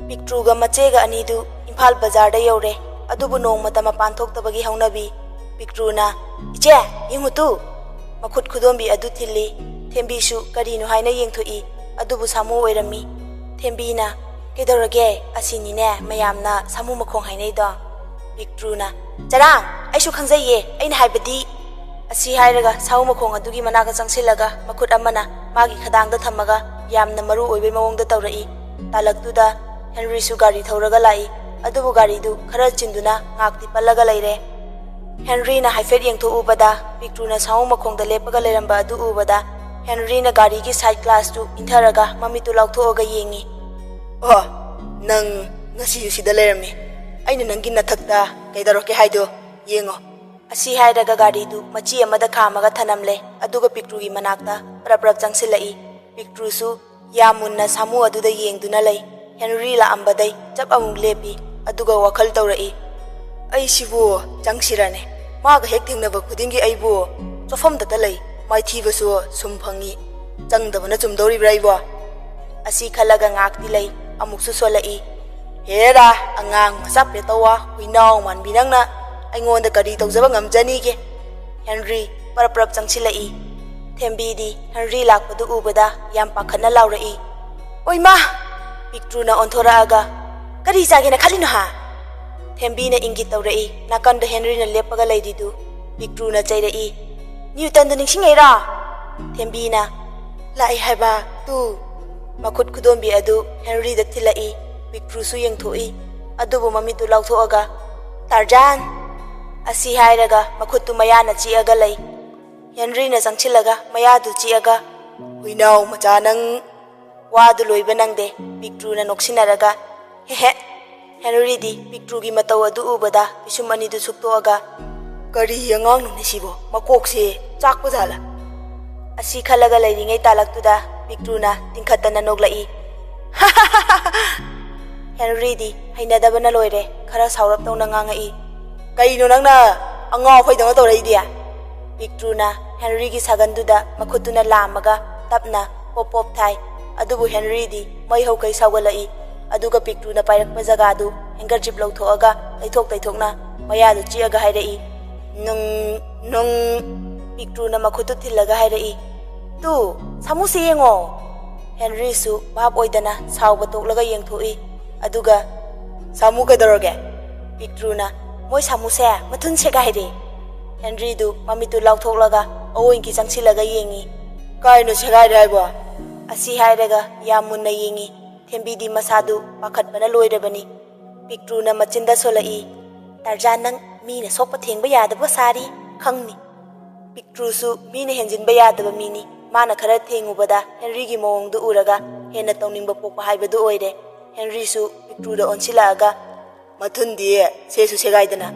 Pictruga machega anidu Imphal Bazar da yore adubu nongmata mapan thoktabagi haunabi Pictruna iche yingutu makhut khudombi adu thilli Thembisu karinu haina yengthoi adubu samu oirami Thembina kedorage asinine mayamna samu makhong hainai do Pictruna Charang aishu khangjaye aina haibadi asi hairaga samu makhong adugi managa changsilaga makhut amana magi khadangda thamaga yamna maru oibe mawongda tawrai talaktuda Henry su gari thauraga lai adubu gari du khara chinduna ngakti pallaga laire Henry na haifet yengtho ubada Pictruna samu makhong da lepaga leramba adu ubada Henry na gari ki side class tu intharaga mamitu lauthoga yengi oh nang ngasi usida lerami aina nangi nathakta kaidaroke haido yengo asi hairaga gari du machi amada khamaga thanamle aduga Pictrugi manakta prap changsilai Pictru su yamunna samu aduda yengduna lai Henry la ambadai chap amung lepi aduga wakhal tawrai ai sibu changsirane maga hek thingnaba khudingi aibu chofam da lei mai thibasu sum phangi changdabana chumdori braibo asi khalaga ngakti lei amuksu solai hera angang masap le tawa huinaw man binangna aingonda kari tawjaba ngamjani ge Henry prap changsilai Thembi Henry lakpadu ubada yam pakhana laurai oima Pictruna onthoraaga kari chagena khalino ha Thembina ingit tawrai nakanda Henry na lepaga laididu Pictruna chairai Newton da ningsingaira Thembina lai haiba tu makhut khudombi adu Henry da thilai Pictru su yengthoi adubu mamitu lauthoaga Tarzan asi hairaga makhutu mayana chiaga lai Henry na changchilaga mayadu chiaga huinaw macha nang wadu loiba nangde Pictruna noksinaraga hehe Henry di Pictrugi mataw adu ubada pisumani du suktoaga kari yangang nung nisibo makokse chakpa jala asi khalaga lairingai talaktuda Pictruna tingkhatana noglai Henry di hainadabana loire khara saurap tawna ngangai kaino nangna angaw khoidanga tawrai dia Pictruna Henry gi saganduda makhutuna lamaga tapna pop thai adubu Henry di mai hau kai sawgalai aduga Pictruna pairakpa jaga du handkerchief lauthoaga taithokna maya du chiaga hairai nung Pictruna makhutu thilaga hairai tu samu se yengo Henry su bab oidana sawba toklaga yengthoi aduga samu kadoroge Pictruna moi samu se mathun se ga haire Henry du mamitu lauthoklaga awoinki changsilaga yengi kaino segai raibo asi hairaga yamunna yengi Thembidi masadu pakhatbana loirabani Pictruna machinda solai Tarzan nang mina sokpa thengba yadaba sari khangni Pictru su mina henjinba yadaba mini mana khara thengubada Henry gi mawongdu uraga hena tawningba pokpa haibadu oire Henry su Pictruda onsilaaga mathundi sesu segaidana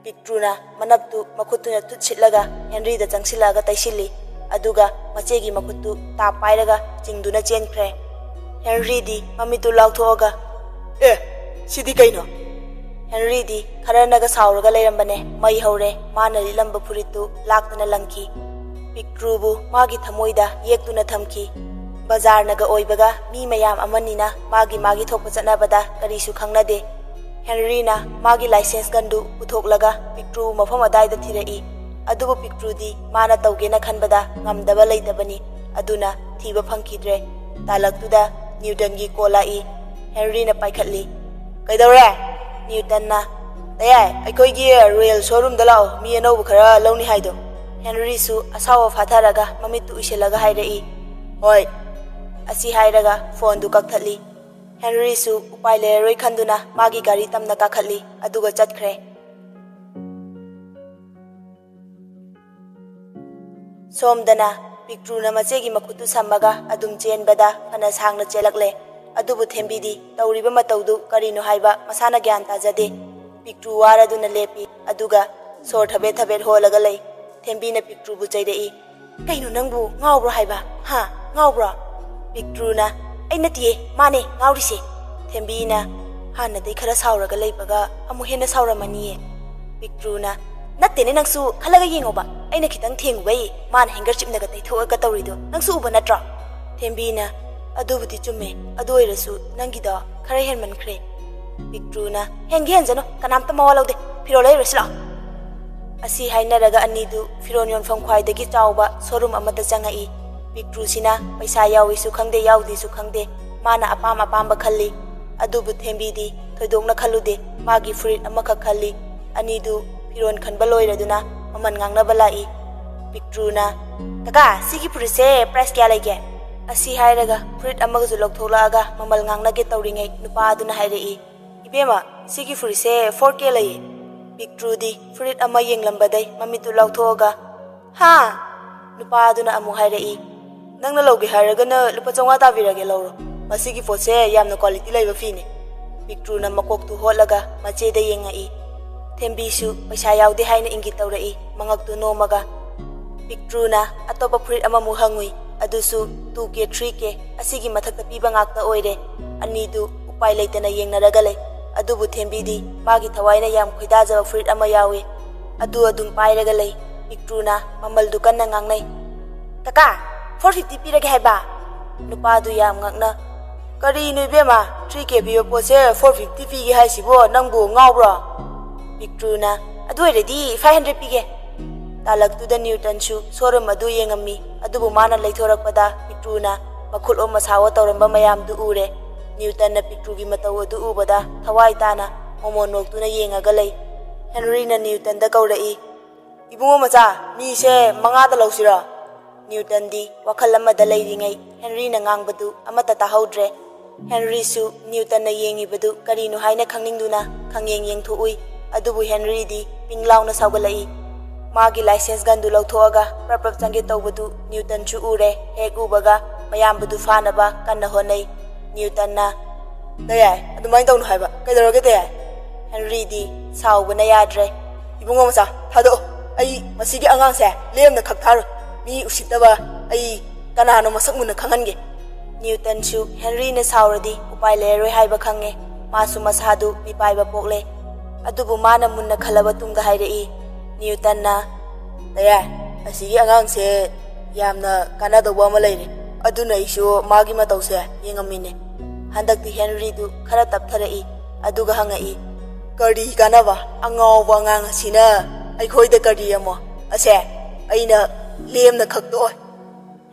Pictruna manaptu makhutuna tutsilaga Henry da changsilaga taisili aduga machegi makhutu ta pairaga chingduna chenkhre Henry di mamitu lauthoaga sidi kaino Henry di kharanaga sauraga leirambane mai haure mana lilamba furitu laktuna langki Pictrubu magi thamoida yektuna thamki bazar naga oibaga mi mayam amanina magi thokpa chanabada karisu khangnade Henry na magi license gandu uthoklaga Pictru mafam adaida thirai adubu Pictru di mana tawgena khanbada ngamdaba leitabani aduna thiba phangkhidre talaktuda Newton gi kolai Henry na paikhatli kaidore Newton na tayai aikoi gi royal showroom da lao mi anau khara launi haido Henry su asawa fatharaga mamitu isilaga hairai hoi asi hairaga phone du kakthali Henry su upai leroi khanduna magi gari tamna kakhatli aduga chatkhre somdana Pictruna machegi makhutu sammaga adum chenbada phana sangna chelakle adubu Thembidi tawriba matawdu karino haiba masana gyan tajade Pictru waraduna lepi aduga sor thabet holaga lei Thembina Pictru bu chaidei kaino nangbu ngawbro haiba ha ngawbro Pictruna ainatie mane ngawrise Thembina hana dei khara sauraga leibaga amu hena sauramani Pictruna nattene nangsu khalaga yengoba aina khitang thengbai man handkerchief naga taithoaga tawrido nangsu uba natra Thembina adubudi chume adoirasu nangido खरा हेनमनख्रे पिक्ट्रूना हेनगे हेनजनो कनामता मवा लौदे फिरो लेरसि ला असी हाइनरगा अनिदु फिरोन योनफम ख्वाइदगी चावबा showroom अमदा चंगाई पिक्ट्रूसिना पैसा याविसु खंगदे याउदिसु खंगदे माना अपाम अपाम खल्ली अदुबु थेंबीदी थोइदोंना खल्लुदे मागी fruit अमखा खल्ली अनिदु फिरोन खनबा लोइरदुना ममन ngangnaba lai पिक्ट्रूना काका सिगी फ्रुइटसे प्राइस क्या लेगे असी हाइरगा फ्रुइट अमगजु लौथोलागा ममल ngangnage तौरिङै नुपा अदुना हाइरेई इबेमा सिगी फ्रुइटसे 4K लई पिक्ट्रूदी फ्रुइट अमा येंगलंबदै ममितु लौथोगा हा नुपा अदुना अमु हाइरेई नंगना लौगे हाइरगना लुपा चौंगा ताबिरगे लौरो मसिगी पोसे यामना क्वालिटी लैबा फीने पिक्ट्रूना मकोकतु होलगा मचेदा येंgai थेंबीसु पैसा याउदे हाइना इंगी तौरई मंगक्तु नोमगा पिक्ट्रूना अतोपा फ्रुइट अमा मु हंगुई अदुसु 2K 3K असिगी मथक्ता पीबा ngakta ओइरे अनिदु उपाय लेतना येंगनरगा लै अदुबु थेंबीदी मागी थवाइना याम खुइदाजबा फ्रुइट अमा यावे अदु अदुम पाइरगा लै पिक्ट्रूना ममल दुकन्ना ngangnai काका 450 पीरगे हाइबा नुपादु याम ngakna करी नुबेमा 3K पियो पोसे 450 पीगे हाइसिबो नंगबु ngaubro पिक्ट्रूना अदु ओइरेदी 500 पीगे तालक्तुदा न्यूटन सु शोरूम अदु येंगम्मी अदुबु माना लैथोरकपदा पिक्ट्रूना मखुल मसाव तौरंबा मयामदु उरे न्यूटन ना पिक्ट्रूगी मतौ अदु उबदा थवाई ताना मोमोनोक्तुना येंगागा लै हेनरीना न्यूटन दा कौरई इबुंगो मचा मीसे मंगादा लौसिरा न्यूटन दी वखल अमदा लैरिङै हेनरीना ngangbadu amata tahauद्रे हेनरी सु न्यूटन ना येंगिबदु करिनु हाइना खंगनिंगदुना खंगयेंग येंगथुउई अदुबु हेनरी दी पिंगलाउना सावगलई मागी लाइसेंस गंदु लौथोगा प्रपप चंगे तौबदु न्यूटन चु उरे हेक उबगा मयामबदु फानबा कन्न होनै न्यूटन ना दयाय अदुमाइन तौनु हाइबा कैदरगे दयाय हेनरी दी सावबना याद्रे इबुंगो मचा थादो आई मसिगी अंगांगसे लेमना खकथारो मी उसितबा आई कनानो मसक मुना खंगनगे न्यूटन सु हेनरी ना सावरदी उपाय लेरोय हाइबा खंगे मासु मसादु मिपाइबा पोकले अदुबु माना मुन्ना खलबा तुंगा हाइरेई न्यूटन ना दया असिगी अंगांगसे यामना कानादोबा अमा लैरे अदुना इशु मागी मतौसे येंगमिने हंदक्ति हेनरी दु खरा तपथरई अदुगा हंगई करी कानाबा अंगावबा अंगांग सिना अइखोइदा करी अमो असे अइना लेमना खक्तो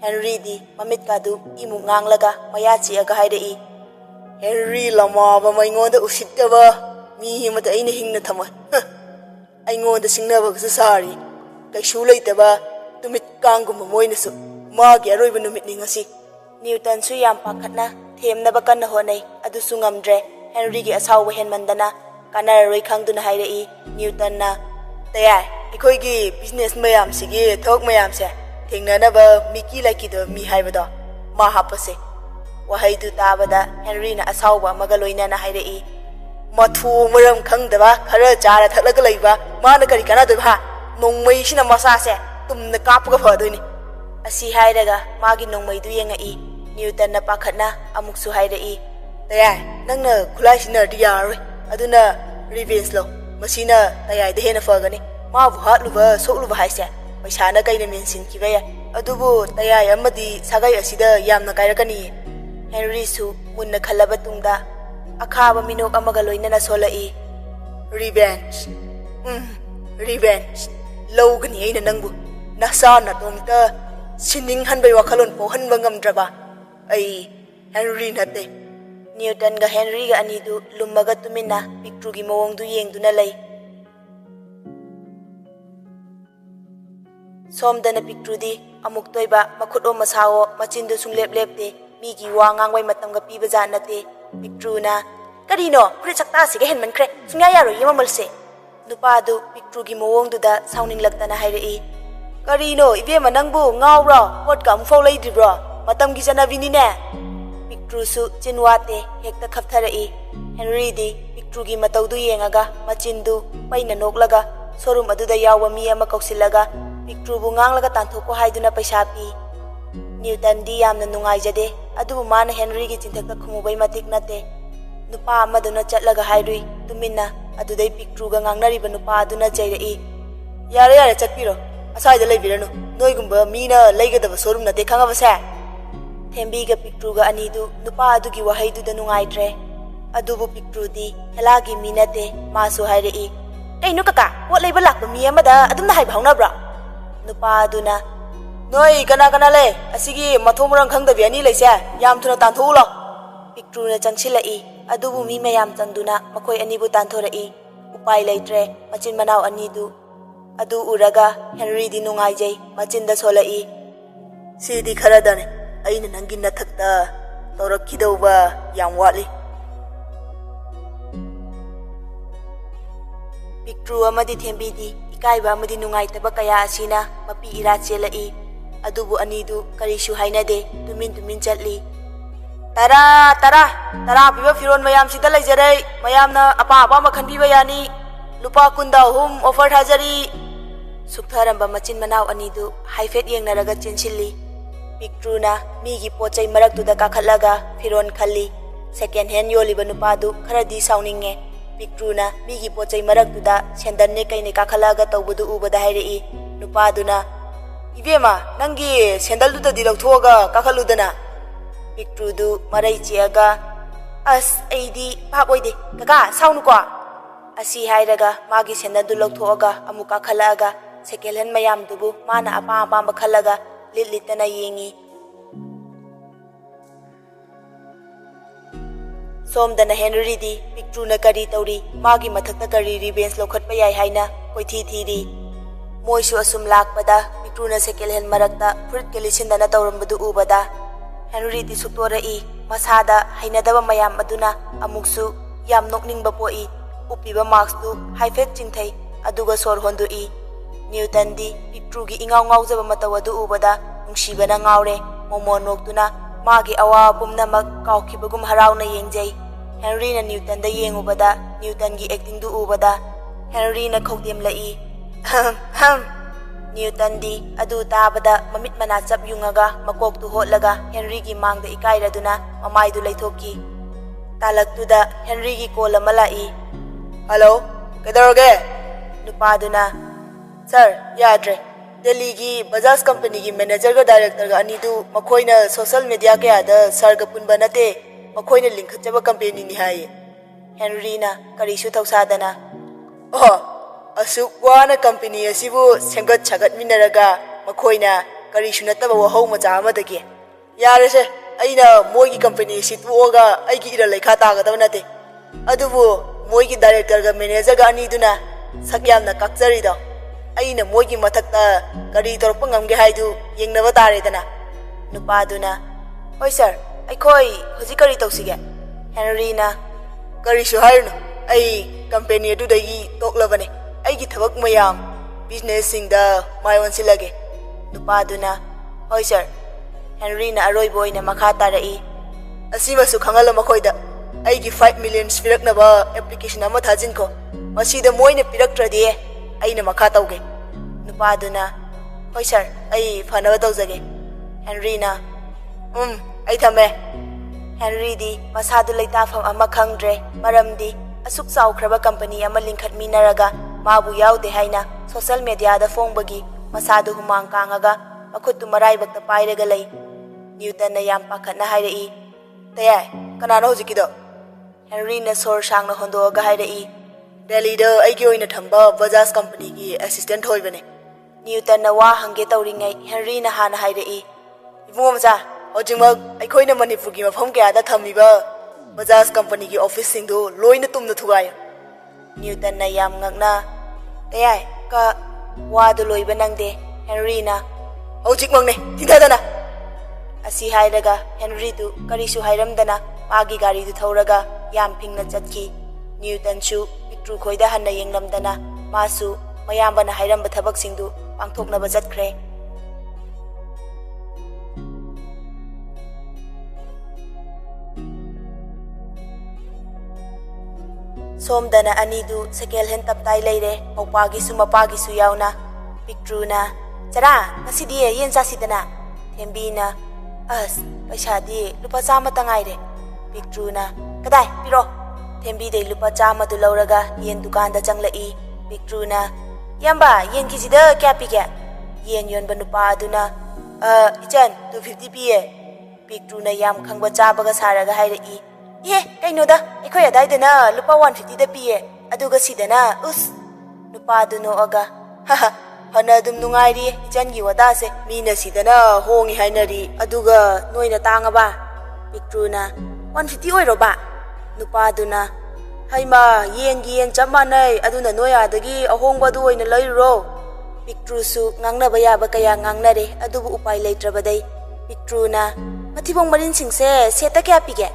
हेनरी दी ममित कादु इमु nganglगा मयाची अगा हाइरेई हेनरी लमाबा मैंगोंदा उसितबा मी हिमता अइना हिंगना थम अइंगोंदा सिंगनबगसु सारी कैसु लैतबा तुमित कांगुम मोइनसु मागी अरोइबा नुमितनि ngasi न्यूटन सु याम पाखतना थेमनबा कन्न होनै अदुसु ngamdre हेनरी गी असावबा हेनमंदना कानाररोइ खंगदुना हाइरेई न्यूटन ना तया अखोइगी बिजनेस मयाम सिगी थोक मयाम से थेंगनबा मिकी लाइकिदो मी हाइबदो मा हापसे वहाइदु ताबदा हेनरी ना असावबा मगा लोइनाना हाइरेई मथु मरम खंगदबा खरा चारा थलग लैबा माना करी कानादोबा नोंमैसिना मसासे तुमना कापगा फदोइनि असी हाइरगा मागी नोंमैदु येंgai न्यूटन ना पाखतना अमुकसु हाइरेई तया नंगना खुलाइसिना दियारोइ अदुना रिवेंज लो मसिना तयाइदे हेना फगनी माबु हातलुबा सोकलुबा हाइसे पैसाना कैना मेंसिन किबया अदुबु तयाय अमदी सागाई असिदा यामना काइरकनी हेनरी सु मुन्ना खलबा तुंगदा अखाबा मिनोक अमगा लोइनना सोलई रिवेंज रिवेंज लौगनी अइना नंगबु नसाना तोंगता सिनिंग हनबै वखलोन पोहनबा ngamdraba ai हेनरी नते न्यूटन गा हेनरी गा अनिदु लुम्मगा तुमिना पिक्ट्रूगी मवोंगदु येंगदुना लै सोमदना पिक्ट्रूदी अमुक तोइबा मखुटो मसाओ मचिंदु सुंगलेप लेपते मीगी वा ngangai matamga piba ja nate पिक्ट्रूना करिनो फ्रि सक्ता सिगे हेनमनख्रे सुंया यारो यममलसे नुपादु पिक्ट्रूगी मवोंगदुदा साउनिंग लक्तना हाइरेई करिनो इबेमा नंगबु ngauro pot ka amfau leidribro matamgi janabini ne पिक्ट्रूसु चिनवाते हेक्ता खपथरई हेनरी दी पिक्ट्रूगी मतौदु येंगागा मचिंदु पैना नोकलगा शोरूम अदुदा यावबा मी अमा कौसिलगा पिक्ट्रूबु nganglगा तांथोको हाइदुना पैसा पी न्यूटन दी यामना नुंगाइजदे अदुबु माना हेनरी गी चिंथक्ता खुमुबै मतिक नते नुपा अमदुना चटलगा हाइरुई तुमिना अदुदै पिक्ट्रूगा ngangnariba नुपा अदुना चैरई यारे यारे चटपिरो असाइदा लेबिरनु नोइगुंबा मीना लेगदबा शोरूम नते खंगाबसे थेंबीगा पिक्ट्रूगा अनिदु नुपा अदुगी वहाइदुदा नुंगाइद्रे ꯑꯗꯨꯕꯨ ꯄꯤꯛꯇ꯭ꯔꯨꯗꯤ ꯍꯦꯂꯥꯒꯤ ꯃꯤ ꯅꯠꯇꯦ ꯃꯥꯁꯨ ꯍꯥꯏꯔꯛꯏ ꯀꯩꯅꯣ ꯀꯀꯥ ꯄꯣꯠ ꯂꯩꯕ ꯂꯥꯛꯄ ꯃꯤ ꯑꯃꯗ ꯑꯗꯨꯝꯅ ꯍꯥꯏꯕ ꯍꯧꯅꯕ꯭ꯔꯣ ꯅꯨꯄꯥ ꯑꯗꯨꯅ ꯅꯣꯏ ꯀꯅꯥ ꯀꯅꯥ ꯂꯩ ꯑꯁꯤꯒꯤ ꯃꯊꯣꯡ ꯃꯔꯝ ꯈꯪꯗꯕꯤ ꯑꯅꯤ ꯂꯩꯁꯦ ꯌꯥꯝ ꯊꯨꯅ ꯇꯥꯟꯊꯣꯛꯎ ꯂꯥꯎ ꯄꯤꯛꯇ꯭ꯔꯨꯅ ꯆꯪꯁꯤꯜꯂꯛꯏ ꯑꯗꯨꯕꯨ ꯃꯤ ꯃꯌꯥꯝ ꯆꯪꯗꯨꯅ ꯃꯈꯣꯏ ꯑꯅꯤꯕꯨ ꯇꯥꯟꯊꯣꯔꯛꯏ ꯎꯄꯥꯏ ꯂꯩꯇ꯭ꯔꯦ ꯃꯆꯤꯟ ꯃꯅꯥꯎ ꯑꯅꯤꯗꯨ ꯑꯗꯨ ꯎꯔꯒ ꯍꯦꯟꯔꯤꯗꯤ ꯅꯨꯡꯉꯥꯏꯖꯩ ꯃꯆꯤꯟꯗ ꯁꯣꯜꯂꯛꯏ ꯁꯤꯗꯤ ꯈꯔꯗꯅꯦ ꯑꯩꯅ ꯅꯪꯒꯤ ꯅꯊꯛꯇ ꯇꯧꯔꯛꯈꯤꯗꯧꯕ ꯌꯥꯝ ꯋꯥꯠꯂꯤ ꯄꯤꯛꯇ꯭ꯔꯨ ꯑꯃꯗꯤ ꯊꯦꯝꯕꯤꯗꯤ ꯏꯀꯥꯏꯕ ꯑꯃꯗꯤ ꯅꯨꯡꯉꯥꯏꯇꯕ ꯀꯌꯥ ꯑꯁꯤꯅ ꯃꯄꯤ ꯏꯔꯥ ꯆꯦꯜꯂꯛꯏ ꯑꯗꯨꯕꯨ ꯑꯅꯤꯗꯨ ꯀꯔꯤꯁꯨ ꯍꯥꯏꯅꯗꯦ ꯇꯨꯃꯤꯟ ꯇꯨꯃꯤꯟ ꯆꯠꯂꯤ ꯇꯔꯥ ꯄꯤꯕ ꯐꯤꯔꯣꯟ ꯃꯌꯥꯝꯁꯤꯗ ꯂꯩꯖꯔꯦ ꯃꯌꯥꯝꯅ ꯑꯄꯥꯝ ꯑꯄꯥꯝꯕ ꯈꯟꯕꯤꯕ ꯌꯥꯅꯤ ꯂꯨꯄꯥ 23 ꯑꯣꯐꯔ ꯊꯥꯖꯔꯤ ꯁꯨꯛꯊꯔꯝꯕ ꯃꯆꯤꯟ ꯃꯅꯥꯎ ꯑꯅꯤꯗꯨ ꯍꯥꯏꯐꯦꯠ ꯌꯦꯡꯅꯔꯒ ꯆꯦꯟꯁꯤꯜꯂꯤ ꯄꯤꯛꯇ꯭ꯔꯨꯅ ꯃꯤꯒꯤ ꯄꯣꯠꯆꯩ ꯃꯔꯛꯇꯨꯗ ꯀꯥꯈꯠꯂꯒ ꯐꯤꯔꯣꯟ ꯈꯜꯂꯤ ꯁꯦꯀꯦꯟ ꯍꯦꯟ ꯌꯣꯜꯂꯤꯕ ꯅꯨꯄꯥꯗꯨ ꯈꯔꯗꯤ ꯁꯥꯎꯅꯤꯡꯉꯦ ꯄꯤꯛꯇ꯭ꯔꯨꯅ ꯃꯤꯒꯤ ꯄꯣꯠꯆꯩ ꯃꯔꯛꯇꯨꯗ ꯁꯦꯟꯗꯟꯅꯦ ꯀꯩꯅꯦ ꯀꯥꯈꯠꯂꯒ ꯇꯧꯕꯗꯨ ꯎꯕꯗ ꯍꯥꯏꯔꯛꯏ ꯅꯨꯄꯥꯗꯨꯅ 이베마 ꯅꯪꯒꯤ ꯁꯦꯟꯗꯜꯗꯨꯗꯗꯤ ꯂꯧꯊꯣꯛꯑꯒ ꯀꯥꯈꯠꯂꯨꯗꯅ ꯄꯤꯛꯇ꯭ꯔꯨꯗꯨ ꯃꯔꯩ ꯆꯦꯑꯒ ꯑꯁ ꯑꯩꯗꯤ ꯚꯥꯞ ꯑꯣꯏꯗꯦ ꯀꯀꯥ ꯁꯥꯎꯅꯨꯀꯣ ꯑꯁꯤ ꯍꯥꯏꯔꯒ ꯃꯥꯒꯤ ꯁꯦꯟꯗꯜꯗꯨ ꯂꯧꯊꯣꯛꯑꯒ ꯑꯃꯨꯛ ꯀꯥꯈꯠꯂꯛꯑꯒ ꯁꯦꯀꯦꯟ ꯍꯦꯟ ꯃꯌꯥꯝꯗꯨꯕꯨ ꯃꯥꯅ ꯑꯄꯥꯝ ꯑꯄꯥꯝꯕ ꯈꯜꯂꯒ ꯂꯤꯠ ꯂꯤꯠꯇꯅ ꯌꯦꯡꯉꯤ ꯁꯣꯝꯗꯅ ꯍꯦꯟꯔꯤꯗꯤ ꯄꯤꯛꯇ꯭ꯔꯨꯅ ꯀꯔꯤ ꯇꯧꯔꯤ ꯃꯥꯒꯤ ꯃꯊꯛꯇ ꯀꯔꯤ ꯔꯤꯚꯦꯟꯁ ꯂꯧꯈꯠꯄ ꯌꯥꯏ ꯍꯥꯏꯅ ꯀꯣꯏꯊꯤ ꯊꯤꯔꯤ ꯃꯣꯏꯁꯨ ꯑꯁꯨꯝ ꯂꯥꯛꯄꯗ ꯄꯤꯛꯇ꯭ꯔꯨꯅ ꯁꯦꯀꯦꯟ ꯍꯦꯟ ꯃꯔꯛꯇ ꯐꯨꯔꯤꯠꯀ ꯂꯤꯠꯁꯤꯟꯗꯅ ꯇꯧꯔꯝꯕꯗꯨ ꯎꯕꯗ ꯍꯦꯟꯔꯤꯗꯤ ꯁꯨꯛꯇꯣꯔꯛꯏ ꯃꯁꯥꯗ ꯍꯩꯅꯗꯕ ꯃꯌꯥꯝ ꯑꯗꯨꯅ ꯑꯃꯨꯛꯁꯨ ꯌꯥꯝ ꯅꯣꯛꯅꯤꯡꯕ ꯄꯣꯛꯏ ꯎꯞꯄꯤꯕ ꯃꯥꯛꯁꯇꯨ ꯍꯥꯏꯐꯦꯠ ꯆꯤꯡꯊꯩ ꯑꯗꯨꯒ ꯁꯣꯔ ꯍꯣꯟꯗꯣꯛꯏ ꯅ꯭ꯌꯨꯇꯟꯗꯤ ꯄꯤꯛꯇ꯭ꯔꯨꯒꯤ ꯏꯉꯥꯎ ꯉꯥꯎꯖꯕ ꯃꯇꯧ ꯑꯗꯨ ꯎꯕꯗ ꯅꯨꯡꯁꯤꯕꯅ ꯉꯥꯎꯔꯦ ꯃꯣꯃꯣ ꯅꯣꯛꯇꯨꯅ ꯃꯥꯒꯤ ꯑꯋꯥꯕ ꯄꯨꯝꯅꯃꯛ ꯀꯥꯎꯈꯤꯕꯒꯨꯝ ꯍꯔꯥꯎꯅ ꯌꯦꯡꯖꯩ ꯍꯦꯟꯔꯤꯅ ꯅ꯭ꯌꯨꯇꯟꯗ ꯌꯦꯡꯉꯨꯕꯗ ꯅ꯭ꯌꯨꯇꯟꯒꯤ ꯑꯦꯛꯇꯤꯡꯗꯨ ꯎꯕꯗ ꯍꯦꯟꯔꯤꯅ ꯈꯧꯗꯦꯝꯂꯛꯏ ꯅ꯭ꯌꯨꯇꯟꯗꯤ ꯑꯗꯨ ꯇꯥꯕꯗ ꯃꯃꯤꯠ ꯃꯅꯥ ꯆꯞ ꯌꯨꯡꯉꯒ ꯃꯀꯣꯛꯇꯨ ꯍꯣꯠꯂꯒ ꯍꯦꯟꯔꯤꯒꯤ ꯃꯥꯡꯗ ꯏꯀꯥꯏꯔꯗꯨꯅ ꯃꯃꯥꯏꯗꯨ ꯂꯩꯊꯣꯛꯈꯤ ꯇꯥꯂꯛꯇꯨꯗ ꯍꯦꯟꯔꯤꯒꯤ ꯀꯣꯜ ꯑꯃ ꯂꯥꯛꯏ ꯍꯜꯂꯣ ꯀꯩꯗꯧꯔꯒꯦ ꯅꯨꯄꯥꯗꯨꯅ ꯁꯔ ꯌꯥꯗ꯭ꯔꯦ ꯗꯦꯜꯂꯤꯒꯤ ꯕꯖꯥꯖ ꯀꯝꯄꯅꯤꯒꯤ ꯃꯦꯅꯦꯖꯔꯒ ꯗꯥꯏꯔꯦꯛꯇꯔꯒ ꯑꯅꯤꯗꯨ ꯃꯈꯣꯏꯅ ꯁꯣꯁꯤꯌꯦꯜ ꯃꯤꯗꯤꯌꯥ ꯀꯌꯥꯗ ꯁꯔꯒ ꯄꯨꯟꯕ ꯅꯠꯇꯦ ꯃꯈꯣꯏꯅ ꯂꯤꯡꯈꯠꯆꯕ ꯀꯝꯄꯦꯅꯤꯅꯤ ꯍꯥꯏꯌꯦ ꯍꯦꯟꯔꯤꯅ ꯀꯔꯤꯁꯨ ꯊꯧꯁꯥꯗꯅ ꯑꯁꯨꯛ ꯋꯥꯅ ꯀꯝꯄꯦꯅꯤ ꯑꯁꯤꯕꯨ ꯁꯦꯝꯒꯠ ꯁꯥꯒꯠꯃꯤꯟꯅꯔꯒ ꯃꯈꯣꯏꯅ ꯀꯔꯤꯁꯨ ꯅꯠꯇꯕ ꯋꯥꯍꯧ ꯃꯆꯥ ꯑꯃꯗꯒꯤ ꯌꯥꯔꯦꯁꯦ ꯑꯩꯅ ꯃꯣꯏꯒꯤ ꯀꯝꯄꯦꯅꯤ ꯑꯁꯤ ꯇꯣꯛꯑꯒ ꯑꯩꯒꯤ ꯏꯔꯜ ꯂꯩꯈꯥ ꯇꯥꯒꯗꯕ ꯅꯠꯇꯦ ꯑꯗꯨꯕꯨ ꯃꯣꯏꯒꯤ ꯗꯥꯏꯔꯦꯛꯇꯔꯒ ꯃꯦꯅꯦꯖꯔꯒ ꯑꯅꯤꯗꯨꯅ ꯁꯛ ꯌꯥꯝꯅ ꯀꯥꯛꯆꯔꯤꯗꯣ ꯑꯩꯅ ꯃꯣꯏꯒꯤ ꯃꯊꯛꯇ ꯀꯔꯤ ꯇꯧꯔꯛꯄ ꯉꯝꯒꯦ ꯍꯥꯏꯗꯨ ꯌꯦꯡꯅꯕ ꯇꯥꯔꯦꯗꯅ ꯅꯨꯄꯥꯗꯨꯅ ꯍꯣꯏ ꯁꯔ ꯑꯩꯈꯣꯏ ꯍꯧꯖꯤꯛ ꯀꯔꯤ ꯇꯧꯁꯤꯒꯦ ꯍꯦꯟꯔꯤꯅ ꯀꯔꯤꯁꯨ ꯍꯥꯏꯔꯨꯅꯨ ꯑꯩ ꯀꯝꯄꯦꯅꯤ ꯑꯗꯨꯗꯒꯤ ꯇꯣꯛꯂꯕꯅꯦ ꯑꯩꯒꯤ ꯊꯕꯛ ꯃꯌꯥꯝ ꯕꯤꯖꯤꯅꯦꯁꯁꯤꯡꯗ ꯃꯥꯏ ꯑꯣꯟꯁꯤꯜꯂꯒꯦ ꯅꯨꯄꯥꯗꯨꯅ ꯍꯣꯏ ꯁꯔ ꯍꯦꯟꯔꯤꯅ ꯑꯔꯣꯏꯕ ꯑꯣꯏꯅ ꯃꯈꯥ ꯇꯥꯔꯛꯏ ꯑꯁꯤꯃꯁꯨ ꯈꯪꯍꯜꯂꯣ ꯃꯈꯣꯏꯗ ꯑꯩꯒꯤ 5 million ꯄꯤꯔꯛꯅꯕ ꯑꯦꯄ꯭ꯂꯤꯀꯦꯁꯟ ꯑꯃ ꯊꯥꯖꯤꯟꯈꯣ ꯃꯁꯤꯗ ꯃꯣꯏꯅ ꯄꯤꯔꯛꯇ꯭ꯔꯗꯤ ꯑꯩꯅ ꯃꯈꯥ ꯇꯧꯒꯦ ꯅꯨꯄꯥꯗꯨꯅ ꯍꯣꯏ ꯁꯔ ꯑꯩ ꯐꯅꯕ ꯇꯧꯖꯒꯦ ꯍꯦꯟꯔꯤꯅ ꯑꯩ ꯊꯝꯃꯦ ꯍꯦꯟꯔꯤꯗꯤ ꯃꯁꯥꯗꯨ ꯂꯩꯇꯥꯐꯝ ꯑꯃ ꯈꯪꯗ꯭ꯔꯦ ꯃꯔꯝꯗꯤ ꯑꯁꯨꯛ ꯆꯥꯎꯈ꯭ꯔꯕ ꯀꯝꯄꯅꯤ ꯑꯃ ꯂꯤꯡꯈꯠꯃꯤꯟꯅꯔꯒ ꯃꯥꯕꯨ ꯌꯥꯎꯗꯦ ꯍꯥꯏꯅ ꯁꯣꯁꯤꯌꯦꯜ ꯃꯤꯗꯤꯌꯥꯗ ꯐꯣꯡꯕꯒꯤ ꯃꯁꯥꯗꯨ ꯍꯨꯃꯥꯡ ꯀꯥꯡꯉꯒ ꯃꯈꯨꯠꯇꯨ ꯃꯔꯥꯏꯕꯛꯇ ꯄꯥꯏꯔꯒ ꯂꯩ ꯅ꯭ꯌꯨꯇꯟꯅ ꯌꯥꯝ ꯄꯥꯈꯠꯅ ꯍꯥꯏꯔꯛꯏ ꯇꯌꯥꯏ ꯀꯅꯥꯅꯣ ꯍꯧꯖꯤꯛꯀꯤꯗꯣ ꯍꯦꯟꯔꯤꯅ ꯁꯣꯔ ꯁꯥꯡꯅ ꯍꯣꯟꯗꯣꯛꯑꯒ ꯍꯥꯏꯔꯛꯏ ꯗꯦꯜꯂꯤꯗ ꯑꯩꯒꯤ ꯑꯣꯏꯅ ꯊꯝꯕ ꯕꯖꯥꯖ ꯀꯝꯄꯅꯤꯒꯤ ꯑꯦꯁꯤꯁꯇꯦꯟꯠ ꯑꯣꯏꯕꯅꯦ ꯅ꯭ꯌꯨꯇꯟꯅ ꯋꯥ ꯍꯪꯒꯦ ꯇꯧꯔꯤꯉꯩ ꯍꯦꯟꯔꯤꯅ ꯍꯥꯟꯅ ꯍꯥꯏꯔꯛꯏ ꯏꯕꯨꯡꯉꯣ ꯃꯆꯥ ꯍꯧꯖꯤꯛꯃꯛ ꯑꯩꯈꯣꯏꯅ ꯃꯅꯤꯄꯨꯔꯒꯤ ꯃꯐꯝ ꯀꯌꯥꯗ ꯊꯝꯃꯤꯕ ꯕꯖꯥꯖ ꯀꯝꯄꯅꯤꯒꯤ ꯑꯣꯐꯤꯁꯁꯤꯡꯗꯨ ꯂꯣꯏꯅ ꯇꯨꯝꯅ ꯊꯨꯒꯥꯏꯌꯨ ꯅ꯭ꯌꯨꯇꯟꯅ ꯌꯥꯝ ꯉꯛꯅ ꯇꯌꯥꯏ ꯋꯥꯗꯨ ꯂꯣꯏꯕ ꯅꯪꯗꯦ ꯍꯦꯟꯔꯤꯅ ꯍꯧꯖꯤꯛꯃꯛꯅꯦ ꯊꯤꯟꯊꯗꯅ ꯑꯁꯤ ꯍꯥꯏꯔꯒ ꯍꯦꯟꯔꯤꯗꯨ ꯀꯔꯤꯁꯨ ꯍꯥꯏꯔꯝꯗꯅ ꯃꯥꯒꯤ ꯒꯥꯔꯤꯗꯨ ꯊꯧꯔꯒ ꯌꯥꯝ ꯐꯤꯡꯅ ꯆꯠꯈꯤ ꯅ꯭ꯌꯨꯇꯟꯁꯨ ꯄꯤꯛꯇ꯭ꯔꯨ ꯈꯣꯏꯗ ꯍꯟꯅ ꯌꯦꯡꯂꯝꯗꯅ ꯃꯥꯁꯨ ꯃꯌꯥꯝꯕꯅ ꯍꯥꯏꯔꯝꯕ ꯊꯕꯛꯁꯤꯡꯗꯨ ꯄꯥꯡꯊꯣꯛꯅꯕ ꯆꯠꯈ꯭ꯔꯦ ꯁꯣꯝꯗꯅ ꯑꯅꯤꯗꯨ ꯁꯦꯀꯦꯟ ꯍꯦꯟ ꯇꯞꯇꯥꯏ ꯂꯩꯔꯦ ꯃꯧꯄꯥꯒꯤꯁꯨ ꯃꯄꯥꯒꯤꯁꯨ ꯌꯥꯎꯅ ꯄꯤꯛꯇ꯭ꯔꯨꯅ ꯆꯔꯥ ꯉꯁꯤꯗꯤ ꯌꯦꯟ ꯆꯥꯁꯤꯗꯅ ꯊꯦꯝꯕꯤꯅ ꯑꯁ ꯄꯩꯁꯥꯗꯤ ꯂꯨꯄꯥ 100 ꯉꯥꯏꯔꯦ ꯄꯤꯛꯇ꯭ꯔꯨꯅ ꯀꯗꯥꯏ ꯄꯤꯔꯣ ꯊꯦꯝꯕꯤꯗꯩ ꯂꯨꯄꯥ 100ꯗꯨ ꯂꯧꯔꯒ ꯌꯦꯟ ꯗꯨꯀꯥꯟꯗ ꯆꯪꯂꯛꯏ ꯄꯤꯛꯇ꯭ꯔꯨꯅ ꯌꯥꯝꯕ ꯌꯦꯟ ꯀꯦꯖꯤꯗ ꯀꯌꯥ ꯄꯤꯒꯦ ꯌꯦꯟ ꯌꯣꯟꯕ ꯅꯨꯄꯥ ꯑꯗꯨꯅ ꯏꯆꯟ 250 ꯄꯤꯌꯦ ꯄꯤꯛꯇ꯭ꯔꯨꯅ ꯌꯥꯝ ꯈꯪꯕ ꯆꯥꯕꯒ ꯁꯥꯔꯒ ꯍꯥꯏꯔꯛꯏ Ihe, kainoda, akhoi adaidana lupa 150 da piye, aduga sidana us. Nupa du noaga, haha, hana dum nungairi ichangi wadase, mina sidana hongi hainari, aduga noina tangaba. Pictruna, 150 oiroba. Nupa duna, haima yen chap manai, aduna noya dagi ahongba du oina lairo. Pictrusu ngangnaba yaba kaya ngangnare, adubu upai leitrabadai. Pictruna, matibong marin singse seta kya pige.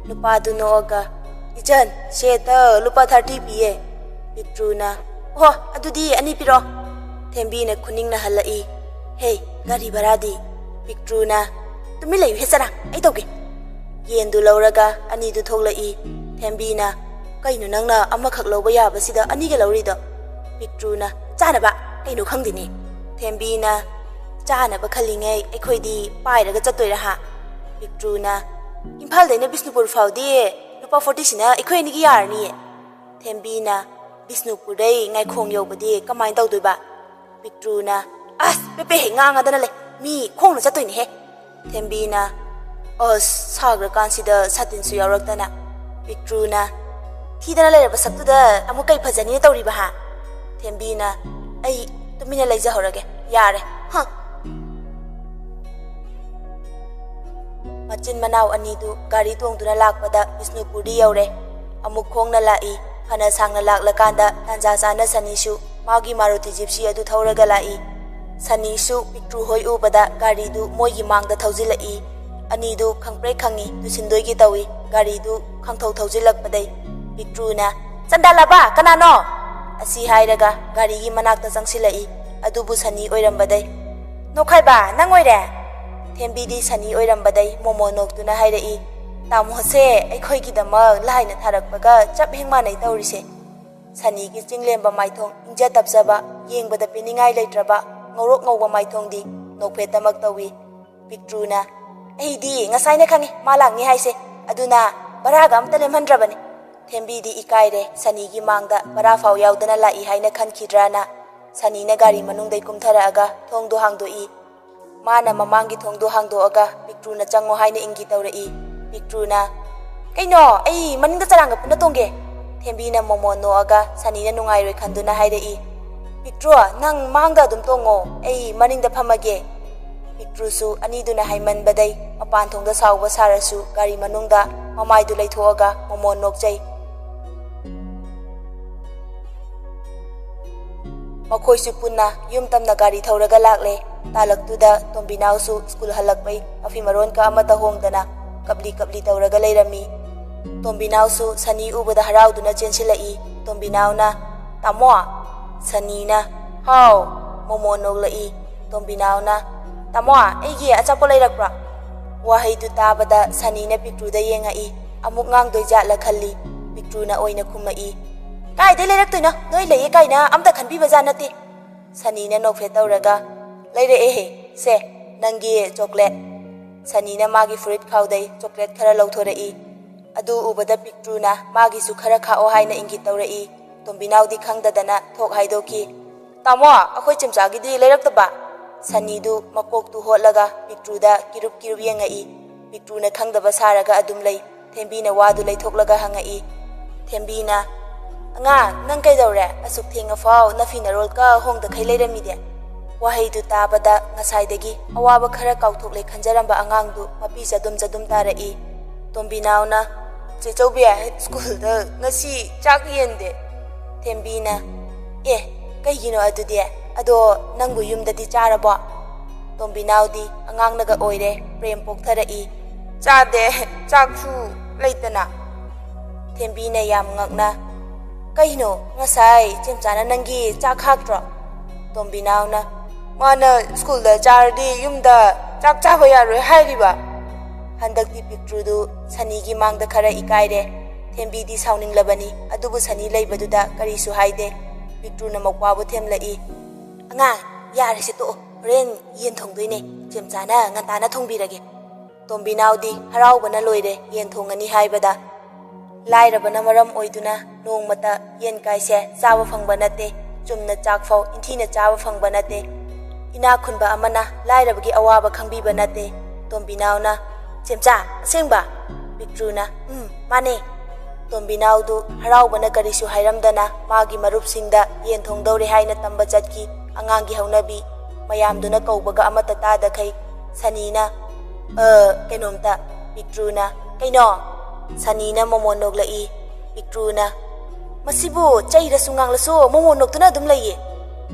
Nupa du noaga, ichan seta lupa 30 piye. Pictruna, oh adudi ani piro. Thembi na kuning na halai. Hey, gari baradi. Pictruna, tumi layu hesara, ai toge. Yen du lauraga ani du thoglai. Thembi na, kaino nangna amakhak lawba yaba sida ani ga laurido. Pictruna, chana ba, kaino khangdini. Thembi na, chana ba khalingai akhoi di pairaga chattoira ha. Pictruna, Imphal daina Bisnupur faudi lupa 40 sina akhoi ni gi yarni. Thembi na, Bisnupur dai ngai khong yobadi kamai tawdoiba. Pictruna, as pepe nganga dana le mi khong na chattoini he. Thembi na, os sagra kansida satin su yawraktana. Pictruna, thidana leiraba saktuda amu kai phajani tawriba ha. Thembi na, ai tumina leija horage yare ha. Machin manau anidu gari tongduna lakpada Bisnupuri yaure. Amuk khongna lai hana sangna laklakanda tanja sana Sanishu magi Maruti Gypsy adu thauraga lai. Sanishu Pictru hoi ubada gari du moigi mangda thaujilai. Anidu khangpre khangi tusindoi gi tawi gari du khangthau thaujilakpadai. Pictruna, Sandalaba kanano asi hairaga gari gi manakta changsilai. Adubu Sani oirambadai. Nokhaiba nang oire. Thembi di Sani oirambadai momo noktuna hairai. Tamo se akhoi gi dama laina tharakpaga chap hengma nei tawrise. Sani gi chinglemba maithong inja tapsaba yengbada piningai leitraba ngorok ngowba maithong di nokphe tamak tawi. Pictruna, ei di ngasai khangi malangi haise aduna baraga amta lemhandrabani. Thembi di ikaire Sani gi mangda bara fau yaudana lai haina khankidrana. Sani na gari manungdai kumtharaga thongdo hangdoi. Mana mamangi thongdo hangdoaga Pictruna chango haina ingi tawrai. Pictruna, kaino ai maningda charanga puna tongge. Thembi na momo noaga Sani na nungairoi khanduna hairai. Pictru nang mangda dum tongo ai maningda phamage. Pictrusu aniduna haimanbadai mapan thongda sawba sarasu gari manungda mamaidu leithoaga momo nokjai. Makhoisu punna yum tamna gari thauraga lakle. Talaktuda Tombinausu school halakpai afimaron ka amata hongdana kapli tawraga leirami. Tombinausu Sani ubada harauduna chensilai. Tombinauna, tamo Sanina, hau momo noglai. Tombinauna, tamo eigi achapo leirakpra. Wahaidu tabada Sanina Pictruda yengai amuk ngangdoi jatla khalli. Pictruna oina khumai. Kaide leiraktoina noi leye kaina amta khanbiba janate. Sanina nokphe tawraga laire ehe se nangi chocolate. Sanina magi fruit khawdai chocolate khara lauthorei. Adu ubada Pictruna magi su khara khao haina ingi tawrai. Tombinaudi khangdadana thok haidoki. Tamo akhoi chimchagi di leirakdaba. Sanidu makok tu hotlaga Pictruda kirup yengai. Pictruna khangdaba saraga adum lei. Thembina wadu leithoklaga hangai. Thembina, anga nang kaidawre asuk thenga fau nafinarol ka hongda khai leiramide. Wahaidu tabada ngasaidagi awaba khara kauthokle khanjaramba angangdu mapi jadum tarai. Tombinauna, chechobia school da ngasi chak yende. Thembina, kaigino adudi ado nangbu yumdadi charabo. Tombinaudi angangnaga oire prem poktarai. Chade chaksu leitana. Thembina yam ngakna, kaino ngasai chemchana nangi chak hakdro. Tombinauna, mana school da chardi yumda chak chaba yaroi hairiba. Handakti Pictrudu Sani gi mangda khara ikaire. Thembi di sauning labani adubu Sani leibaduda karisu haide. Pictruna makwabu themlai. Anga yare se to ren yen thongdoine chemchana ngantana thongbirage. Tombinaudi haraubana loire yen thongani haibada. Lairabana maram oiduna nongmata yen kaise chawa phangba nate. Chumna chakfau inthina chawa phangba nate. Ina khunba amana lairabagi awaba khangbiba nate. Tombinauna, chemcha asengba ꯄꯤꯛꯇ꯭ꯔꯨꯅ ꯃꯥꯅꯦ ꯇꯣꯝꯕꯤꯅꯥꯎꯗꯨ ꯍꯔꯥꯎꯕꯅ ꯀꯔꯤꯁꯨ ꯍꯥꯏꯔꯝꯗꯅ ꯃꯥꯒꯤ ꯃꯔꯨꯞꯁꯤꯡꯗ ꯌꯦꯟ ꯊꯣꯡꯗꯧꯔꯦ ꯍꯥꯏꯅ ꯇꯝꯕ ꯆꯠꯈꯤ ꯑꯉꯥꯡꯒꯤ ꯍꯧꯅꯕꯤ ꯃꯌꯥꯝꯗꯨꯅ ꯀꯧꯕꯒ ꯑꯃꯠꯇ ꯇꯥꯗꯈꯩ ꯁꯅꯤꯅ ꯀꯩꯅꯣꯝꯇ ꯄꯤꯛꯇ꯭ꯔꯨꯅ ꯀꯩꯅꯣ ꯁꯅꯤꯅ ꯃꯣꯃꯣꯟ ꯅꯣꯛꯂꯛꯏ ꯄꯤꯛꯇ꯭ꯔꯨꯅ ꯃꯁꯤꯕꯨ ꯆꯩꯔꯁꯨ ꯉꯥꯡꯂꯁꯨ ꯃꯣꯃꯣꯟ ꯅꯣꯛꯇꯨꯅ ꯑꯗꯨꯝ ꯂꯩꯌꯦ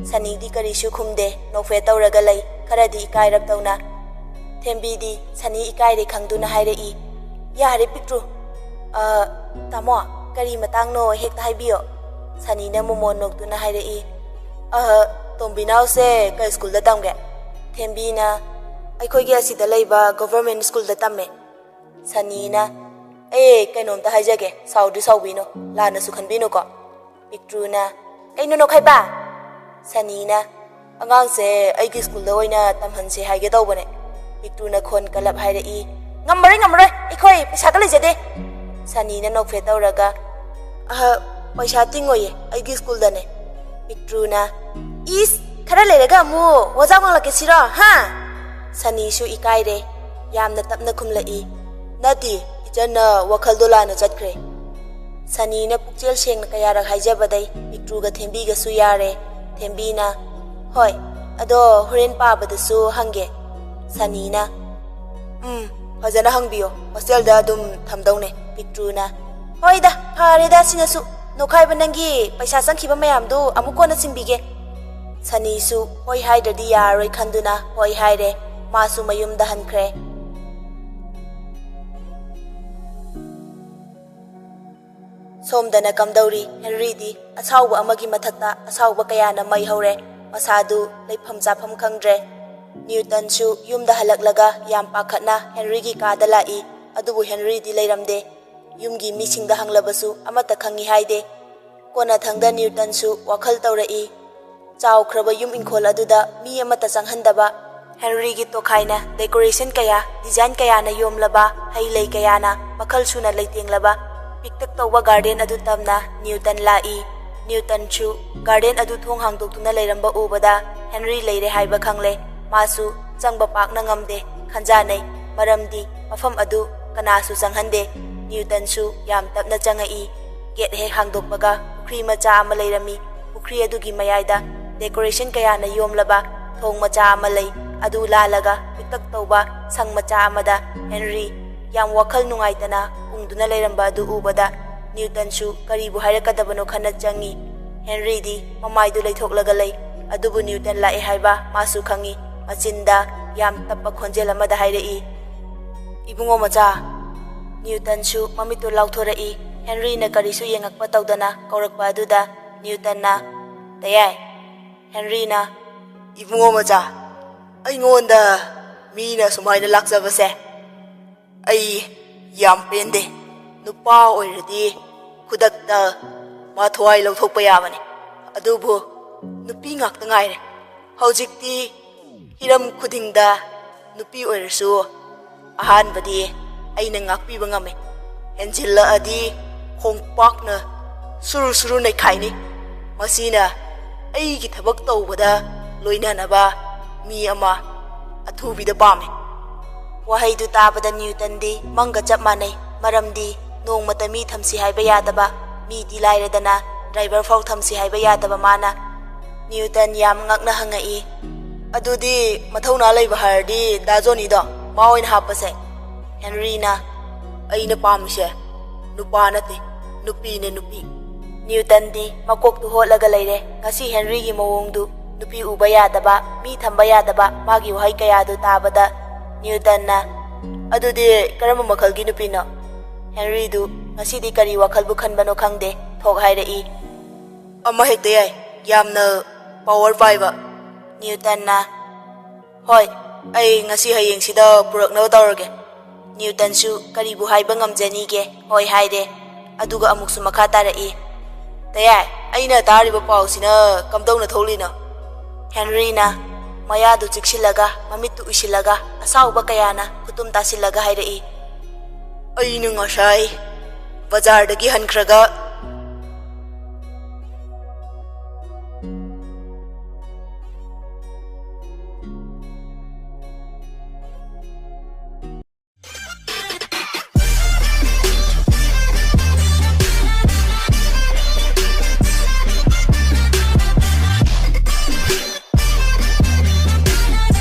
ꯁꯅꯤꯗꯤ ꯀꯔꯤꯁꯨ ꯈꯨꯝꯗꯦ ꯅꯣꯛꯐꯦꯠ ꯇꯧꯔꯒ ꯂꯩ ꯈꯔꯗꯤ ꯏꯀꯥꯏꯔꯞ ꯇꯧꯅ ꯊꯦꯝꯕꯤꯗꯤ ꯁꯅꯤ ꯏꯀꯥꯏꯔꯦ ꯈꯪꯗꯨꯅ ꯍꯥꯏꯔꯛꯏ ꯌꯥꯔꯦ ꯄꯤꯛꯇ꯭ꯔꯨ ꯇꯥꯃꯣ ꯀꯔꯤ ꯃꯇꯥꯡꯅꯣ ꯍꯦꯛꯇ ꯍꯥꯏꯕꯤꯌꯣ ꯁꯅꯤꯅ ꯃꯣꯃꯣꯟ ꯅꯣꯛꯇꯨꯅ ꯍꯥꯏꯔꯛꯏ ꯇꯣꯝꯕꯤꯅꯥꯎꯁꯦ ꯀꯩ ꯁ꯭ꯀꯨꯜꯗ ꯇꯝꯒꯦ ꯊꯦꯝꯕꯤꯅ ꯑꯩꯈꯣꯏꯒꯤ ꯑꯁꯤꯗ ꯂꯩꯕ ꯒꯣꯚꯔꯟꯃꯦꯟꯠ ꯁ꯭ꯀꯨꯜꯗ ꯇꯝꯃꯦ ꯁꯅꯤꯅ ꯀꯩꯅꯣꯝꯇ ꯍꯥꯏꯖꯒꯦ ꯁꯥꯎꯗꯤ ꯁꯥꯎꯕꯤꯅꯣ ꯂꯥꯟꯅꯁꯨ ꯈꯟꯕꯤꯅꯨꯀꯣ ꯄꯤꯛꯇ꯭ꯔꯨꯅ ꯀꯩꯅꯣ ꯈꯩꯕ ꯁꯅꯤꯅ ꯑꯉꯥꯡꯁꯦ ꯑꯩꯒꯤ ꯁ꯭ꯀꯨꯜꯗ ꯑꯣꯏꯅ ꯇꯝꯍꯟꯁꯦ ꯍꯥꯏꯒꯦ ꯇꯧꯕꯅꯦ ꯄꯤꯛꯇ꯭ꯔꯨꯅ ꯈꯣꯟ ꯀꯜꯂꯞ ꯍꯥꯏꯔꯛꯏ ꯉꯝꯃꯔꯣꯏ ꯑꯩꯈꯣꯏ ꯄꯩꯁꯥꯒ ꯂꯩꯖꯗꯦ ꯁꯅꯤꯅ ꯅꯣꯛꯐꯦꯠ ꯇꯧꯔꯒ ꯄꯩꯁꯥ ꯇꯤꯡꯉꯣꯏꯌꯦ ꯑꯩꯒꯤ ꯁ꯭ꯀꯨꯜꯗꯅꯦ ꯄꯤꯛꯇ꯭ꯔꯨꯅ ꯏꯁ ꯈꯔ ꯂꯩꯔꯒ ꯑꯃꯨꯛ ꯋꯥꯖꯥꯎ ꯉꯥꯡꯂꯛꯀꯦ ꯁꯤꯔꯣ ꯍꯥ ꯁꯅꯤꯁꯨ ꯏꯀꯥꯏꯔꯦ ꯌꯥꯝꯅ ꯇꯞꯅ ꯈꯨꯝꯂꯛꯏ ꯅꯠꯇꯦ ꯏꯆꯟꯅ ꯋꯥꯈꯜꯗꯣ ꯂꯥꯟꯅ ꯆꯠꯈ꯭ꯔꯦ ꯁꯅꯤꯅ ꯄꯨꯛꯆꯦꯜ ꯁꯦꯡꯅ ꯀꯌꯥꯔꯛ ꯍꯥꯏꯖꯕꯗꯩ ꯄꯤꯛꯇ꯭ꯔꯨꯒ ꯊꯦꯝꯕꯤꯒꯁꯨ ꯌꯥꯔꯦ ꯊꯦꯝꯕꯤꯅ ꯍꯣꯏ ꯑꯗꯣ ꯍꯣꯔꯦꯟ ꯄꯥꯕꯗꯁꯨ ꯍꯪꯒꯦ ꯁꯅꯤꯅ ꯐꯖꯅ ꯍꯪꯕꯤꯌꯣ ꯍꯣꯁꯇꯦꯜꯗ ꯑꯗꯨꯝ ꯊꯝꯗꯧꯅꯦ ꯄꯤꯛꯇ꯭ꯔꯨꯅ ꯍꯣꯏꯗ ꯐꯔꯦꯗ ꯁꯤꯅꯁꯨ ꯅꯣꯛꯈꯥꯏꯕ ꯅꯪꯒꯤ ꯄꯩꯁꯥ ꯆꯪꯈꯤꯕ ꯃꯌꯥꯝꯗꯨ ꯑꯃꯨꯛ ꯀꯣꯟꯅ ꯁꯤꯡꯕꯤꯒꯦ ꯁꯅꯤꯁꯨ ꯍꯣꯏ ꯍꯥꯏꯗ꯭ꯔꯗꯤ ꯌꯥꯔꯔꯣꯏ ꯈꯟꯗꯨꯅ ꯍꯣꯏ ꯍꯥꯏꯔꯦ ꯃꯥꯁꯨ ꯃꯌꯨꯝꯗ ꯍꯟꯈ꯭ꯔꯦ ꯁꯣꯝꯗꯅ ꯀꯝꯗꯧꯔꯤ ꯍꯦꯟꯔꯤꯗꯤ ꯑꯁꯥꯎꯕ ꯑꯃꯒꯤ ꯃꯊꯛꯇ ꯑꯁꯥꯎꯕ ꯀꯌꯥꯅ ꯃꯩ ꯍꯧꯔꯦ ꯃꯁꯥꯗꯨ ꯂꯩꯐꯝ ꯆꯥꯐꯝ ꯈꯪꯗ꯭ꯔꯦ ꯅ꯭ꯌꯨꯇꯟꯁꯨ ꯌꯨꯝꯗ ꯍꯜꯂꯛꯂꯒ ꯌꯥꯝ ꯄꯥꯈꯠꯅ ꯍꯦꯟꯔꯤꯒꯤ ꯀꯥꯗ ꯂꯥꯛꯏ ꯑꯗꯨꯕꯨ ꯍꯦꯟꯔꯤꯗꯤ ꯂꯩꯔꯝꯗꯦ ꯌꯨꯝꯒꯤ ꯃꯤꯁꯤꯡꯗ ꯍꯪꯂꯕꯁꯨ ꯑꯃꯠꯇ ꯈꯪꯏ ꯍꯥꯏꯗꯦ ꯀꯣꯟꯅꯊꯪꯗ ꯅ꯭ꯌꯨꯇꯟꯁꯨ ꯋꯥꯈꯜ ꯇꯧꯔꯛꯏ ꯆꯥꯎꯈ꯭ꯔꯕ ꯌꯨꯝ ꯏꯪꯈꯣꯜ ꯑꯗꯨꯗ ꯃꯤ ꯑꯃꯠꯇ ꯆꯪꯍꯟꯗꯕ ꯍꯦꯟꯔꯤꯒꯤ ꯇꯣꯈꯥꯏꯅ ꯗꯦꯀꯣꯔꯦꯁꯟ ꯀꯌꯥ ꯗꯤꯖꯥꯏꯟ ꯀꯌꯥꯅ ꯌꯣꯝꯂꯕ ꯍꯩ ꯂꯩ ꯀꯌꯥꯅ ꯃꯈꯜ ꯁꯨꯅ ꯂꯩꯇꯦꯡꯂꯕ ꯄꯤꯛꯇꯛ ꯇꯧꯕ ꯒꯥꯔꯗꯦꯟ ꯑꯗꯨ ꯇꯝꯅ ꯅ꯭ꯌꯨꯇꯟ ꯂꯥꯛꯏ ꯅ꯭ꯌꯨꯇꯟꯁꯨ ꯒꯥꯔꯗꯦꯟ ꯑꯗꯨ ꯊꯣꯡ ꯍꯥꯡꯗꯣꯛꯇꯨꯅ ꯂꯩꯔꯝꯕ ꯎꯕꯗ ꯍꯦꯟꯔꯤ ꯂꯩꯔꯦ ꯍꯥꯏꯕ ꯈꯪꯂꯦ ꯃꯥꯁꯨ ꯆꯪꯕ ꯄꯥꯛꯅ ꯉꯝꯗꯦ ꯈꯟꯖꯥꯅꯩ ꯃꯔꯝꯗꯤ ꯃꯐꯝ ꯑꯗꯨ ꯀꯅꯥꯁꯨ ꯆꯪꯍꯟꯗꯦ ꯅ꯭ꯌꯨꯇꯟꯁꯨ ꯌꯥꯝ ꯇꯞꯅ ꯆꯪꯉꯛꯏ ꯒꯦꯠ ꯍꯦꯛ ꯍꯥꯡꯗꯣꯛꯄꯒ ꯄꯨꯈ꯭ꯔꯤ ꯃꯆꯥ ꯑꯃ ꯂꯩꯔꯝꯃꯤ ꯄꯨꯈ꯭ꯔꯤ ꯑꯗꯨꯒꯤ ꯃꯌꯥꯏꯗ ꯗꯦꯀꯣꯔꯦꯁꯟ ꯀꯌꯥꯅ ꯌꯣꯝꯂꯕ ꯊꯣꯡ ꯃꯆꯥ ꯑꯃ ꯂꯩ ꯑꯗꯨ ꯂꯥꯜꯂꯒ ꯄꯤꯛꯇꯛ ꯇꯧꯕ ꯁꯪ ꯃꯆꯥ ꯑꯃꯗ ꯍꯦꯟꯔꯤ ꯌꯥꯝ ꯋꯥꯈꯜ ꯅꯨꯡꯉꯥꯏꯇꯅ ꯎꯪꯗꯨꯅ ꯂꯩꯔꯝꯕ ꯑꯗꯨ ꯎꯕꯗ ꯅ꯭ꯌꯨꯇꯟꯁꯨ ꯀꯔꯤꯕꯨ ꯍꯥꯏꯔꯛꯀꯗꯕꯅꯣ ꯈꯟꯅ ꯆꯪꯉꯤ ꯍꯦꯟꯔꯤꯗꯤ ꯃꯃꯥꯏꯗꯨ ꯂꯩꯊꯣꯛꯂꯒ ꯂꯩ ꯑꯗꯨꯕꯨ ꯅ꯭ꯌꯨꯇꯟ ꯂꯥꯛꯑꯦ ꯍꯥꯏꯕ ꯃꯥꯁꯨ ꯈꯪꯉꯤ ꯃꯆꯤꯟꯗ ꯌꯥꯝ ꯇꯞꯄ ꯈꯣꯟꯖꯦꯜ ꯑꯃꯗ ꯍꯥꯏꯔꯛꯏ ꯏꯕꯨꯡꯉꯣ ꯃꯆꯥ ꯅ꯭ꯌꯨꯇꯟꯁꯨ ꯃꯃꯤꯠꯇꯨ ꯂꯥꯎꯊꯣꯔꯛꯏ ꯍꯦꯟꯔꯤꯅ ꯀꯔꯤꯁꯨ ꯌꯦꯡꯉꯛꯄ ꯇꯧꯗꯅ ꯀꯧꯔꯛꯄ ꯑꯗꯨꯗ ꯅ꯭ꯌꯨꯇꯟꯅ ꯇꯌꯥꯏ ꯍꯦꯟꯔꯤꯅ ꯏꯕꯨꯡꯉꯣ ꯃꯆꯥ ꯑꯩꯉꯣꯟꯗ ꯃꯤꯅ ꯁꯨꯃꯥꯏꯅ ꯂꯥꯛꯆꯕꯁꯦ ꯑꯩ ꯌꯥꯝ ꯄꯦꯟꯗꯦ ꯅꯨꯄꯥ ꯑꯣꯏꯔꯗꯤ ꯈꯨꯗꯛꯇ ꯃꯊ꯭ꯋꯥꯏ ꯂꯧꯊꯣꯛꯄ ꯌꯥꯕꯅꯤ ꯑꯗꯨꯕꯨ ꯅꯨꯄꯤ ꯉꯥꯛꯇ ꯉꯥꯏꯔꯦ ꯍꯧꯖꯤꯛꯇꯤ ꯍꯤꯔꯝ ꯈꯨꯗꯤꯡꯗ ꯅꯨꯄꯤ ꯑꯣꯏꯔꯁꯨ ꯑꯍꯥꯟꯕꯗꯤ ꯑꯩꯅ ꯉꯥꯛꯄꯤꯕ ꯉꯝꯃꯤ ꯍꯦꯟꯖꯤꯜꯂꯛꯑꯗꯤ ꯈꯣꯡꯄꯥꯛꯅ ꯁꯨꯔꯨ ꯁꯨꯔꯨ ꯅꯩꯈꯥꯏꯅꯤ ꯃꯁꯤꯅ ꯑꯩꯒꯤ ꯊꯕꯛ ꯇꯧꯕꯗ ꯂꯣꯏꯅꯅꯕ ꯃꯤ ꯑꯃ ꯑꯊꯨꯕꯤꯗ ꯄꯥꯝꯃꯤ ꯋꯥꯍꯩꯗꯨ ꯇꯥꯕꯗ ꯅ꯭ꯌꯨꯇꯟꯗꯤ ꯃꯪꯒ ꯆꯞ ꯃꯥꯟꯅꯩ ꯃꯔꯝꯗꯤ ꯅꯣꯡꯃꯇ ꯃꯤ ꯊꯝꯁꯤ ꯍꯥꯏꯕ ꯌꯥꯗꯕ ꯃꯤꯗꯤ ꯂꯥꯏꯔꯗꯅ ꯗ꯭ꯔꯥꯏꯚꯔ ꯐꯥꯎ ꯊꯝꯁꯤ ꯍꯥꯏꯕ ꯌꯥꯗꯕ ꯃꯥꯅ ꯅ꯭ꯌꯨꯇꯟ ꯌꯥꯝ ꯉꯛꯅ ꯍꯪꯉꯛꯏ ꯑꯗꯨꯗꯤ ꯃꯊꯧꯅꯥ ꯂꯩꯕ ꯍꯥꯏꯔꯗꯤ ꯗꯥ ꯖꯣꯅꯤꯗꯣ ꯃꯥ ꯑꯣꯏꯅ ꯍꯥꯞꯄꯁꯦ ꯍꯦꯟꯔꯤꯅ ꯑꯩꯅ ꯄꯥꯝꯃꯤꯁꯦ ꯅꯨꯄꯥ ꯅꯠꯇꯦ ꯅꯨꯄꯤꯅꯦ ꯅꯨꯄꯤ ꯅ꯭ꯌꯨꯇꯟꯗꯤ ꯃꯀꯣꯛꯇꯨ ꯍꯣꯠꯂꯒ ꯂꯩꯔꯦ ꯉꯁꯤ ꯍꯦꯟꯔꯤꯒꯤ ꯃꯑꯣꯡꯗꯨ ꯅꯨꯄꯤ ꯎꯕ ꯌꯥꯗꯕ ꯃꯤ ꯊꯝꯕ ꯌꯥꯗꯕ ꯃꯥꯒꯤ ꯋꯥꯍꯩ ꯀꯌꯥꯗꯨ ꯇꯥꯕꯗ ꯅ꯭ꯌꯨꯇꯟꯅ ꯑꯗꯨꯗꯤ ꯀꯔꯝꯕ ꯃꯈꯜꯒꯤ ꯅꯨꯄꯤꯅꯣ ꯍꯦꯟꯔꯤꯗꯨ ꯉꯁꯤꯗꯤ ꯀꯔꯤ ꯋꯥꯈꯜꯕꯨ ꯈꯟꯕꯅꯣ ꯈꯪꯗꯦ ꯊꯣꯛ ꯍꯥꯏꯔꯛꯏ ꯑꯃ ꯍꯦꯛꯇ ꯌꯥꯏ ꯌꯥꯝꯅ ꯄꯥꯋꯔ ꯄꯥꯏꯕ ꯅ꯭ꯌꯨꯇꯟꯅ ꯍꯣꯏ ꯑꯩ ꯉꯁꯤ ꯍꯌꯦꯡꯁꯤꯗ ꯄꯨꯔꯛꯅꯕ ꯇꯧꯔꯒꯦ ꯅ꯭ꯌꯨꯇꯟꯁꯨ ꯀꯔꯤꯕꯨ ꯍꯥꯏꯕ ꯉꯝꯖꯅꯤꯒꯦ ꯍꯣꯏ ꯍꯥꯏꯔꯦ ꯑꯗꯨꯒ ꯑꯃꯨꯛꯁꯨ ꯃꯈꯥ ꯇꯥꯔꯛꯏ ꯇꯌꯥꯏ ꯑꯩꯅ ꯇꯥꯔꯤꯕ ꯄꯥꯎꯁꯤꯅ ꯀꯝꯗꯧꯅ ꯊꯣꯛꯂꯤꯅꯣ ꯍꯦꯟꯔꯤꯅ ꯃꯌꯥꯗꯨ ꯆꯤꯛꯁꯤꯜꯂꯒ ꯃꯃꯤꯠꯇꯨ ꯎꯏꯁꯤꯜꯂꯒ ꯑꯁꯥꯎꯕ ꯀꯌꯥꯅ ꯈꯨꯇꯨꯝ ꯇꯥꯁꯤꯜꯂꯒ ꯍꯥꯏꯔꯛꯏ ꯑꯩꯅ ꯉꯁꯥꯏ ꯕꯖꯥꯔꯗꯒꯤ ꯍꯟꯈ꯭ꯔꯒ